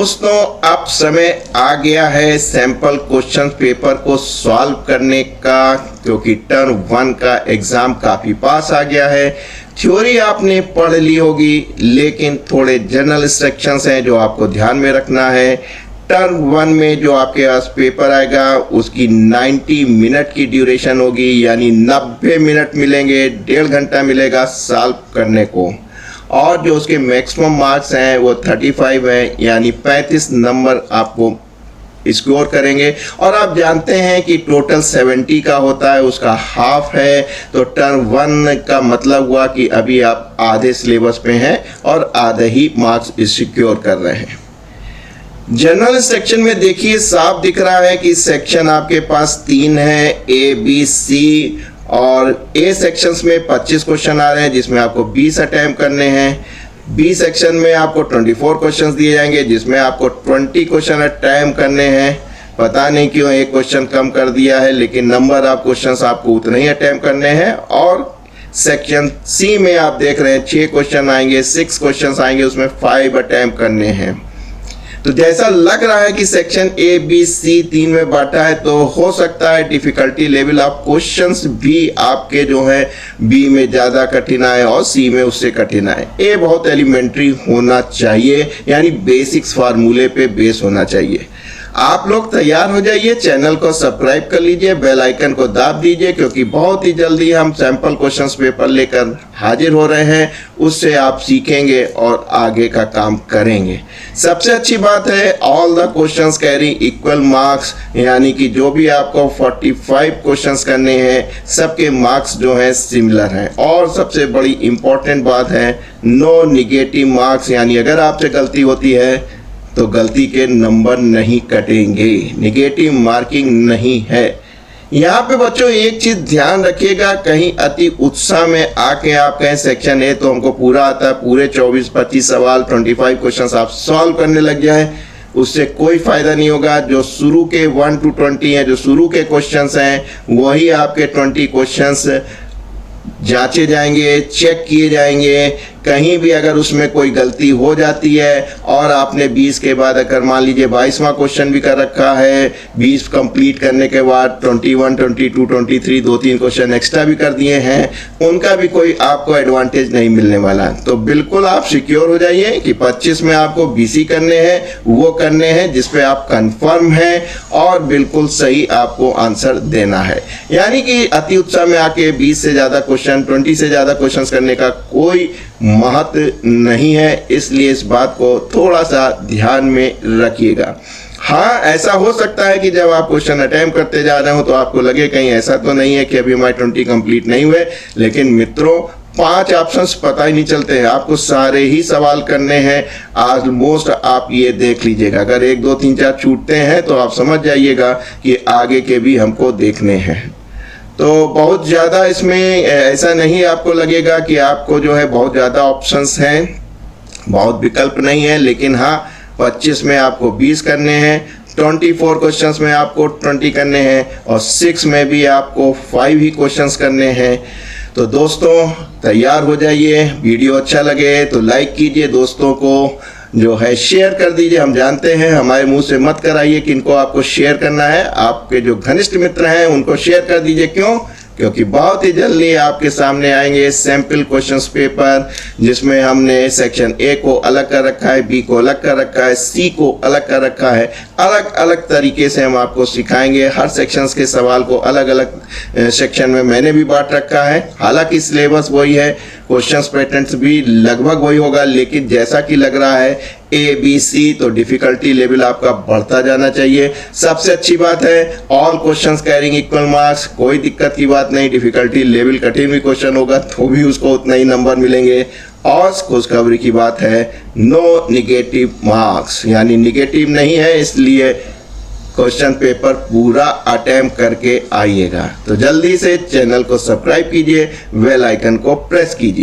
दोस्तों अब समय आ गया है सैंपल क्वेश्चन पेपर को सॉल्व करने का, क्योंकि टर्म 1 का एग्जाम काफी पास आ गया है। थ्योरी आपने पढ़ ली होगी, लेकिन थोड़े जनरल इंस्ट्रक्शंस हैं जो आपको ध्यान में रखना है। टर्म 1 में जो आपके पास पेपर आएगा उसकी 90 मिनट की ड्यूरेशन होगी, यानी 90 मिनट मिलेंगे, 1.5 घंटा मिलेगा सॉल्व करने को। और जो उसके मैक्सिमम मार्क्स हैं वो 35 हैं, यानी 35 नंबर आपको स्कोर करेंगे। और आप जानते हैं कि टोटल 70 का होता है, उसका हाफ है, तो टर्म 1 का मतलब हुआ कि अभी आप आधे सिलेबस पे हैं और आधे ही मार्क्स सिक्योर कर रहे हैं। जनरल सेक्शन में देखिए साफ दिख रहा है कि सेक्शन आपके पास 3 है, ए बी सी, और ए सेक्शंस में 25 क्वेश्चन आ रहे हैं जिसमें आपको 20 अटैम्प्ट करने हैं। बी सेक्शन में आपको 24 क्वेश्चंस दिए जाएंगे जिसमें आपको 20 क्वेश्चन अटैम्प्ट करने हैं। पता नहीं क्यों एक क्वेश्चन कम कर दिया है, लेकिन नंबर ऑफ क्वेश्चंस आपको उतने ही अटैम्प्ट करने हैं। और सेक्शन सी में आप देख रहे हैं 6 क्वेश्चन आएंगे, 6 क्वेश्चन आएंगे, उसमें 5 अटैम्प्ट करने हैं। तो जैसा लग रहा है कि सेक्शन ए बी सी 3 में बांटा है, तो हो सकता है डिफिकल्टी लेवल ऑफ क्वेश्चंस भी आपके जो है बी में ज़्यादा कठिन आए और सी में उससे कठिन आए। ए बहुत एलिमेंट्री होना चाहिए, यानी बेसिक्स फार्मूले पे बेस होना चाहिए। आप लोग तैयार हो जाइए, चैनल को सब्सक्राइब कर लीजिए, बेल आइकन को दाब दीजिए, क्योंकि बहुत ही जल्दी हम सैंपल क्वेश्चंस पेपर लेकर हाजिर हो रहे हैं। उससे आप सीखेंगे और आगे का काम करेंगे। सबसे अच्छी बात है, all the questions carry equal marks, यानी कि जो भी आपको 45 क्वेश्चंस करने हैं सबके मार्क्स जो हैं सिमिलर हैं। और सबसे बड़ी इंपॉर्टेंट बात है, नो निगेटिव मार्क्स, यानी अगर आपसे गलती होती है तो गलती के नंबर नहीं कटेंगे, निगेटिव मार्किंग नहीं है। यहाँ पे बच्चों एक चीज ध्यान रखिएगा, कहीं अति उत्साह में आके आप कहें सेक्शन ए तो हमको पूरा आता है, पूरे 24-25 सवाल 25 क्वेश्चंस आप सॉल्व करने लग जाए, उससे कोई फायदा नहीं होगा। जो शुरू के 1 to 20 हैं, जो शुरू के क्वेश्चंस हैं, वही आपके 20 क्वेश्चंस जांचे जाएंगे, चेक किए जाएंगे। कहीं भी अगर उसमें कोई गलती हो जाती है और आपने 20 के बाद अगर मान लीजिए 22वां क्वेश्चन भी कर रखा है, 20 कंप्लीट करने के बाद 21, 22, 23 2-3 क्वेश्चन एक्स्ट्रा भी कर दिए हैं, उनका भी कोई आपको एडवांटेज नहीं मिलने वाला। तो बिल्कुल आप सिक्योर हो जाइए कि 25 में आपको BC करने हैं, वो करने हैं जिस पे आप कंफर्म हैं और बिल्कुल सही आपको आंसर देना है। यानी कि अति उत्साह में आके 20 से ज़्यादा क्वेश्चन, 20 से ज़्यादा क्वेश्चन करने का कोई महत्व नहीं है, इसलिए इस बात को थोड़ा सा ध्यान में रखिएगा। हाँ, ऐसा हो सकता है कि जब आप क्वेश्चन अटेम्प्ट करते जा रहे हो तो आपको लगे कहीं ऐसा तो नहीं है कि अभी हमारे 20 कंप्लीट नहीं हुए, लेकिन मित्रों 5 ऑप्शंस पता ही नहीं चलते हैं, आपको सारे ही सवाल करने हैं। ऑलमोस्ट आप ये देख लीजिएगा, अगर 1 2 3 4 छूटते हैं तो आप समझ जाइएगा कि आगे के भी हमको देखने हैं। तो बहुत ज़्यादा इसमें ऐसा नहीं आपको लगेगा कि आपको जो है बहुत ज़्यादा ऑप्शंस हैं, बहुत विकल्प नहीं है, लेकिन हाँ 25 में आपको 20 करने हैं, 24 क्वेश्चंस में आपको 20 करने हैं और 6 में भी आपको 5 ही क्वेश्चंस करने हैं। तो दोस्तों तैयार हो जाइए। वीडियो अच्छा लगे तो लाइक कीजिए, दोस्तों को जो है शेयर कर दीजिए। हम जानते हैं हमारे मुंह से मत कराइए कि इनको आपको शेयर करना है, आपके जो घनिष्ठ मित्र हैं उनको शेयर कर दीजिए। क्यों? क्योंकि बहुत ही जल्दी आपके सामने आएंगे सैंपल क्वेश्चंस पेपर, जिसमें हमने सेक्शन ए को अलग कर रखा है, बी को अलग कर रखा है, सी को अलग कर रखा है। अलग अलग तरीके से हम आपको सिखाएंगे। हर सेक्शंस के सवाल को अलग अलग सेक्शन में मैंने भी बांट रखा है। हालांकि सिलेबस वही है, क्वेश्चंस पैटर्न्स भी लगभग वही होगा, लेकिन जैसा कि लग रहा है ए बी सी, तो डिफिकल्टी लेवल आपका बढ़ता जाना चाहिए। सबसे अच्छी बात है, all questions carrying equal marks, कोई दिक्कत की बात नहीं। डिफिकल्टी लेवल कठिन भी क्वेश्चन होगा तो भी उसको उतना ही नंबर मिलेंगे। और खुशखबरी की बात है, नो निगेटिव मार्क्स, यानी निगेटिव नहीं है, इसलिए क्वेश्चन पेपर पूरा अटेम्प्ट करके आइएगा। तो जल्दी से चैनल को सब्सक्राइब कीजिए, बेल आइकन को प्रेस कीजिए।